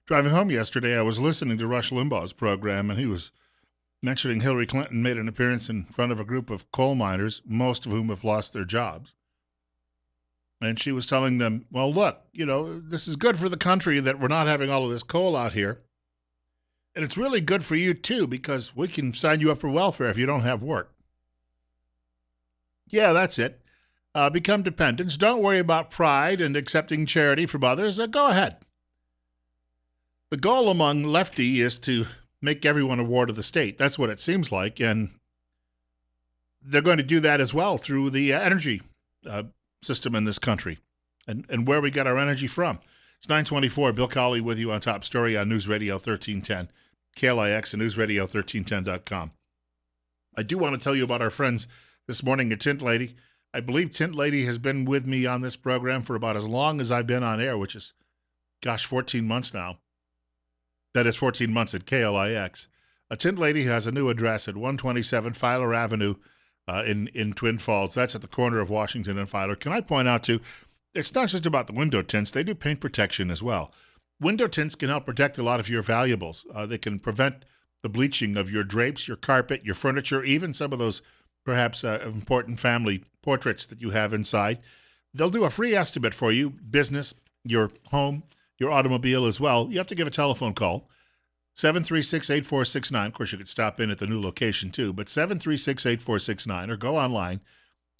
Driving home yesterday, I was listening to Rush Limbaugh's program, and he was mentioning Hillary Clinton made an appearance in front of a group of coal miners, most of whom have lost their jobs. And she was telling them, well, look, this is good for the country that we're not having all of this coal out here. And it's really good for you, too, because we can sign you up for welfare if you don't have work. Yeah, that's it. Become dependents. Don't worry about pride and accepting charity from others. Go ahead. The goal among lefty is to make everyone a ward of the state. That's what it seems like. And they're going to do that as well through the energy system in this country and where we get our energy from. It's 9:24. Bill Colley with you on Top Story on News Radio 1310, KLIX and newsradio1310.com. I do want to tell you about our friends this morning at Tint Lady. I believe Tint Lady has been with me on this program for about as long as I've been on air, which is, 14 months now. That is 14 months at KLIX. Tint Lady has a new address at 127 Filer Avenue in Twin Falls. That's at the corner of Washington and Filer. Can I point out, too, it's not just about the window tints. They do paint protection as well. Window tints can help protect a lot of your valuables. They can prevent the bleaching of your drapes, your carpet, your furniture, even some of those perhaps important family portraits that you have inside. They'll do a free estimate for you, business, your home, your automobile as well. You have to give a telephone call, 736-8469. Of course, you could stop in at the new location too, but 736-8469 or go online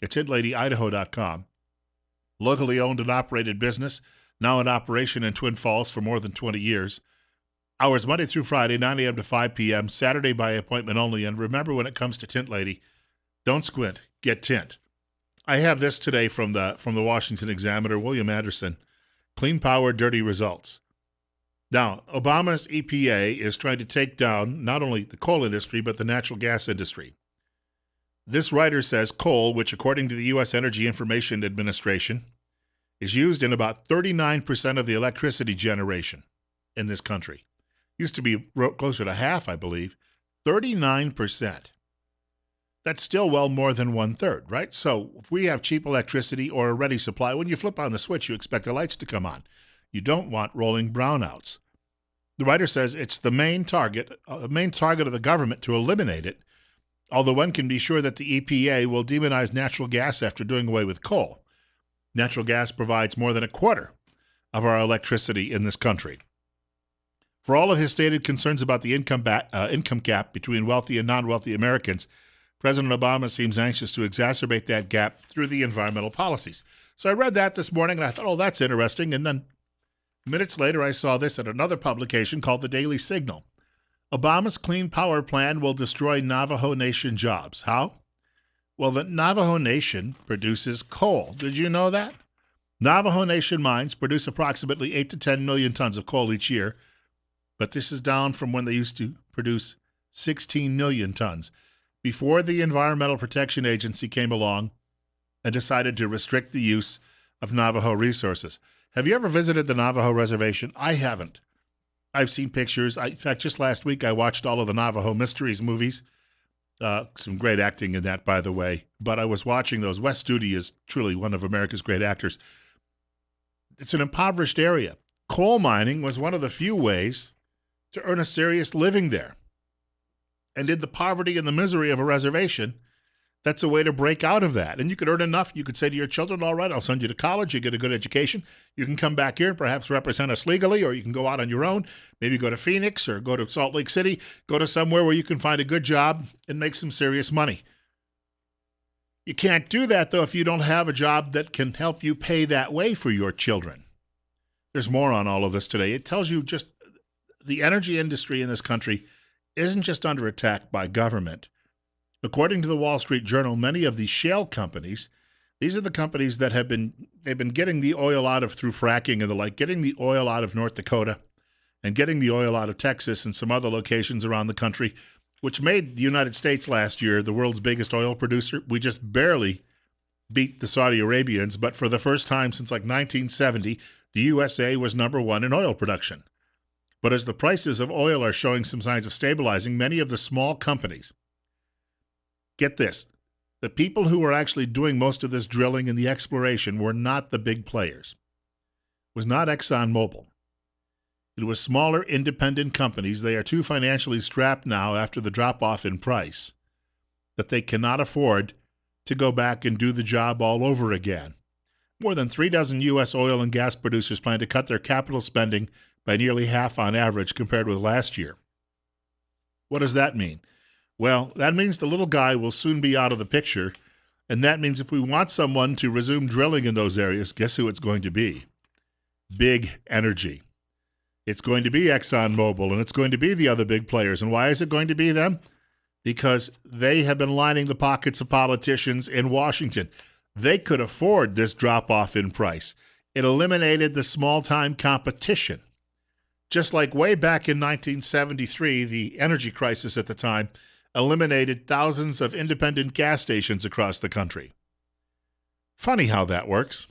at tintlady.idaho.com. Locally owned and operated business, now in operation in Twin Falls for more than 20 years. Hours Monday through Friday, 9 a.m. to 5 p.m., Saturday by appointment only. And remember, when it comes to Tint Lady, don't squint, get tint. I have this today from the Washington Examiner, William Anderson. Clean power, dirty results. Now, Obama's EPA is trying to take down not only the coal industry, but the natural gas industry. This writer says coal, which according to the U.S. Energy Information Administration, is used in about 39% of the electricity generation in this country. Used to be closer to half, I believe. 39%. That's still well more than one-third, right? So if we have cheap electricity or a ready supply, when you flip on the switch, you expect the lights to come on. You don't want rolling brownouts. The writer says it's the main target of the government to eliminate it, although one can be sure that the EPA will demonize natural gas after doing away with coal. Natural gas provides more than a quarter of our electricity in this country. For all of his stated concerns about the income gap between wealthy and non-wealthy Americans, President Obama seems anxious to exacerbate that gap through the environmental policies. So I read that this morning, and I thought, oh, that's interesting. And then minutes later, I saw this at another publication called The Daily Signal. Obama's clean power plan will destroy Navajo Nation jobs. How? Well, the Navajo Nation produces coal. Did you know that? Navajo Nation mines produce approximately 8 to 10 million tons of coal each year, but this is down from when they used to produce 16 million tons. Before the Environmental Protection Agency came along and decided to restrict the use of Navajo resources. Have you ever visited the Navajo reservation? I haven't. I've seen pictures. In fact, just last week I watched all of the Navajo Mysteries movies. Some great acting in that, by the way. But I was watching those. Wes Studi is truly one of America's great actors. It's an impoverished area. Coal mining was one of the few ways to earn a serious living there. And in the poverty and the misery of a reservation, that's a way to break out of that. And you could earn enough. You could say to your children, all right, I'll send you to college. You get a good education. You can come back here and perhaps represent us legally, or you can go out on your own, maybe go to Phoenix or go to Salt Lake City, go to somewhere where you can find a good job and make some serious money. You can't do that, though, if you don't have a job that can help you pay that way for your children. There's more on all of this today. It tells you just the energy industry in this country isn't just under attack by government. According to the Wall Street Journal, many of these shale companies, these are the companies that they've been getting the oil out of through fracking and the like, getting the oil out of North Dakota and getting the oil out of Texas and some other locations around the country, which made the United States last year the world's biggest oil producer. We just barely beat the Saudi Arabians, but for the first time since like 1970, the USA was number one in oil production. But as the prices of oil are showing some signs of stabilizing, many of the small companies, get this, the people who were actually doing most of this drilling and the exploration were not the big players. It was not ExxonMobil. It was smaller independent companies. They are too financially strapped now after the drop-off in price that they cannot afford to go back and do the job all over again. More than 3 dozen U.S. oil and gas producers plan to cut their capital spending by nearly half on average compared with last year. What does that mean? Well, that means the little guy will soon be out of the picture, and that means if we want someone to resume drilling in those areas, guess who it's going to be? Big energy. It's going to be ExxonMobil, and it's going to be the other big players. And why is it going to be them? Because they have been lining the pockets of politicians in Washington. They could afford this drop-off in price. It eliminated the small-time competition. Just like way back in 1973, the energy crisis at the time eliminated thousands of independent gas stations across the country. Funny how that works.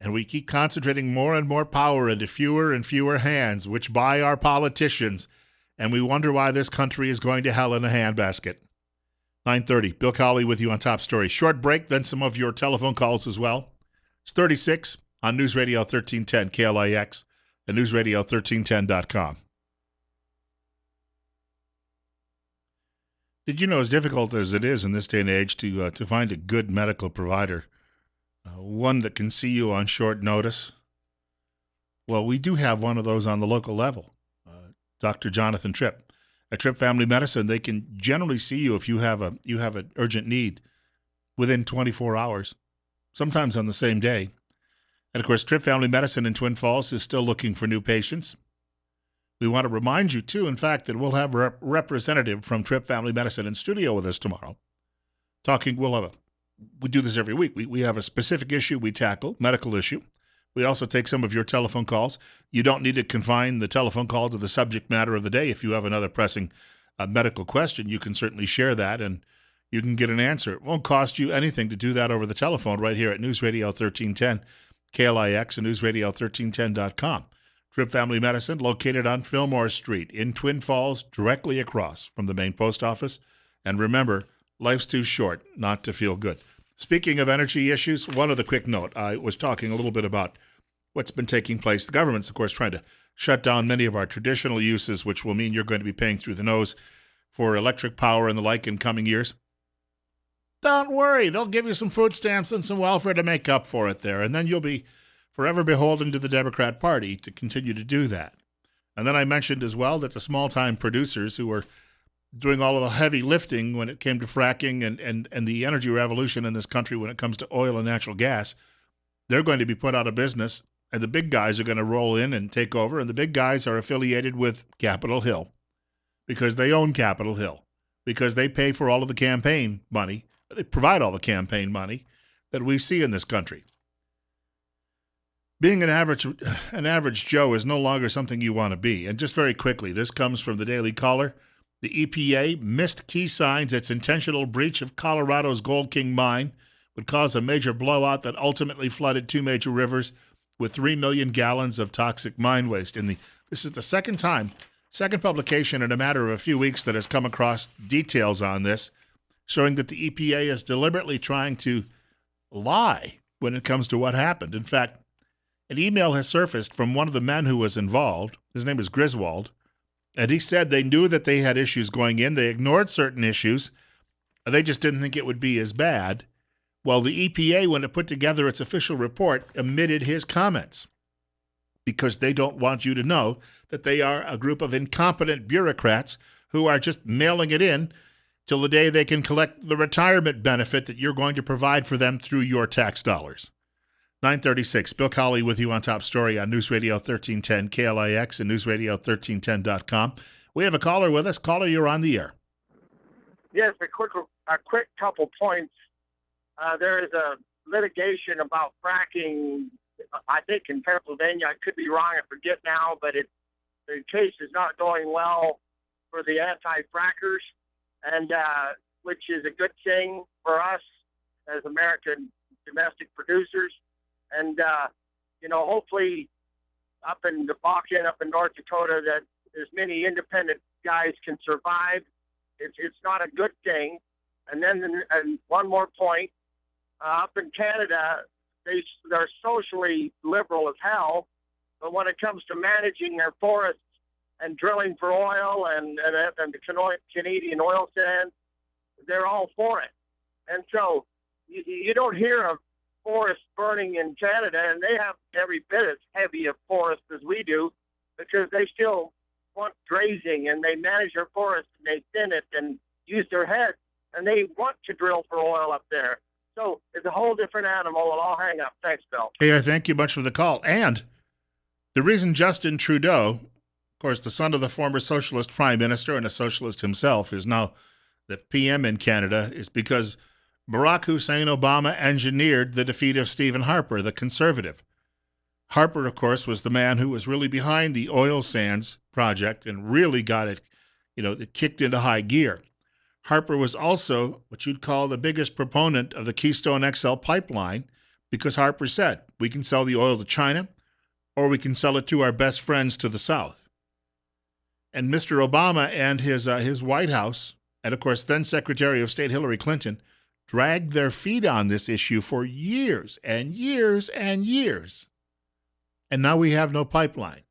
And we keep concentrating more and more power into fewer and fewer hands, which buy our politicians, and we wonder why this country is going to hell in a handbasket. 9:30, Bill Colley with you on Top Story. Short break, then some of your telephone calls as well. It's 36 on News Radio 1310 KLIX and newsradio1310.com. Did you know, as difficult as it is in this day and age to find a good medical provider, one that can see you on short notice? Well, we do have one of those on the local level, Dr. Jonathan Tripp. At Tripp Family Medicine, they can generally see you if you have an urgent need within 24 hours, sometimes on the same day. And, of course, Tripp Family Medicine in Twin Falls is still looking for new patients. We want to remind you, too, in fact, that we'll have a representative from Tripp Family Medicine in studio with us tomorrow. We do this every week. We have a specific issue we tackle, medical issue. We also take some of your telephone calls. You don't need to confine the telephone call to the subject matter of the day. If you have another pressing medical question, you can certainly share that, and you can get an answer. It won't cost you anything to do that over the telephone right here at News Radio 1310, KLIX, and newsradio1310.com. Tripp Family Medicine, located on Fillmore Street in Twin Falls, directly across from the main post office. And remember, life's too short not to feel good. Speaking of energy issues, one other quick note. I was talking a little bit about what's been taking place. The government's, of course, trying to shut down many of our traditional uses, which will mean you're going to be paying through the nose for electric power and the like in coming years. Don't worry. They'll give you some food stamps and some welfare to make up for it there, and then you'll be forever beholden to the Democrat Party to continue to do that. And then I mentioned as well that the small-time producers who were doing all of the heavy lifting when it came to fracking and the energy revolution in this country when it comes to oil and natural gas, they're going to be put out of business, and the big guys are going to roll in and take over, and the big guys are affiliated with Capitol Hill because they own Capitol Hill, because they pay for all of the campaign money, they provide all the campaign money that we see in this country. Being an average Joe is no longer something you want to be. And just very quickly, this comes from the Daily Caller. The EPA missed key signs its intentional breach of Colorado's Gold King mine would cause a major blowout that ultimately flooded 2 major rivers with 3 million gallons of toxic mine waste. This is the second publication in a matter of a few weeks that has come across details on this, showing that the EPA is deliberately trying to lie when it comes to what happened. In fact, an email has surfaced from one of the men who was involved. His name is Griswold. And he said they knew that they had issues going in. They ignored certain issues. They just didn't think it would be as bad. Well, the EPA, when it put together its official report, omitted his comments because they don't want you to know that they are a group of incompetent bureaucrats who are just mailing it in till the day they can collect the retirement benefit that you're going to provide for them through your tax dollars. 9:36, Bill Colley with you on Top Story on News Radio 1310 KLIX and newsradio1310.com. We have a caller with us. Caller, you're on the air. Yes, a quick couple points. There is a litigation about fracking, I think in Pennsylvania. I could be wrong, I forget now, but the case is not going well for the anti-frackers, and which is a good thing for us as American domestic producers. And, hopefully up in the Bakken, up in North Dakota, that as many independent guys can survive. It's not a good thing. And then one more point, up in Canada, they're socially liberal as hell, but when it comes to managing their forests and drilling for oil and the Canadian oil sands, they're all for it. And so you don't hear of forests burning in Canada, and they have every bit as heavy a forest as we do, because they still want grazing, and they manage their forest, and they thin it and use their heads, and they want to drill for oil up there. So it's a whole different animal. And I'll hang up. Thanks, Bill. Hey, I thank you much for the call. And the reason Justin Trudeau, of course, the son of the former socialist prime minister and a socialist himself, is now the PM in Canada, is because Barack Hussein Obama engineered the defeat of Stephen Harper, the conservative. Harper, of course, was the man who was really behind the oil sands project and really got it, it kicked into high gear. Harper was also what you'd call the biggest proponent of the Keystone XL pipeline, because Harper said, we can sell the oil to China, or we can sell it to our best friends to the south. And Mr. Obama and his White House, and of course then Secretary of State Hillary Clinton, dragged their feet on this issue for years and years and years. And now we have no pipeline.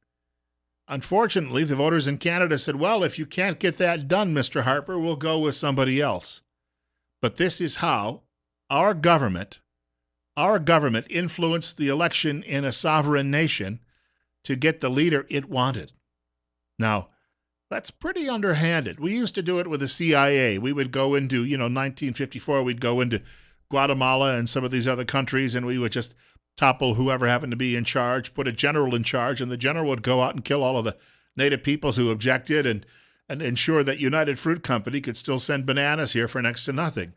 Unfortunately, the voters in Canada said, well, if you can't get that done, Mr. Harper, we'll go with somebody else. But this is how our government influenced the election in a sovereign nation to get the leader it wanted. Now, that's pretty underhanded. We used to do it with the CIA. We would go into, 1954, we'd go into Guatemala and some of these other countries, and we would just topple whoever happened to be in charge, put a general in charge, and the general would go out and kill all of the native peoples who objected and ensure that United Fruit Company could still send bananas here for next to nothing.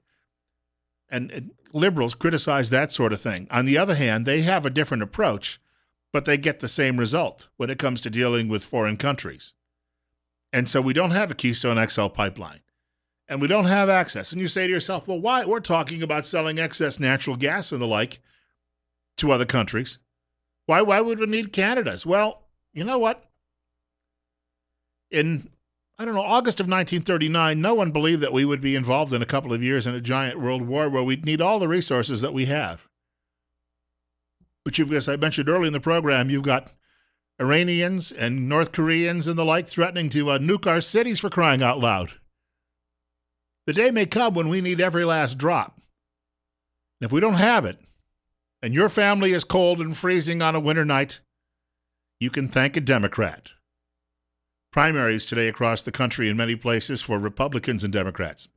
And liberals criticize that sort of thing. On the other hand, they have a different approach, but they get the same result when it comes to dealing with foreign countries. And so we don't have a Keystone XL pipeline, and we don't have access. And you say to yourself, well, why? We're talking about selling excess natural gas and the like to other countries. Why would we need Canada's? Well, you know what? In, August of 1939, no one believed that we would be involved in a couple of years in a giant world war where we'd need all the resources that we have. But as I mentioned earlier in the program, you've got Iranians and North Koreans and the like threatening to nuke our cities, for crying out loud. The day may come when we need every last drop. And if we don't have it, and your family is cold and freezing on a winter night, you can thank a Democrat. Primaries today across the country in many places for Republicans and Democrats.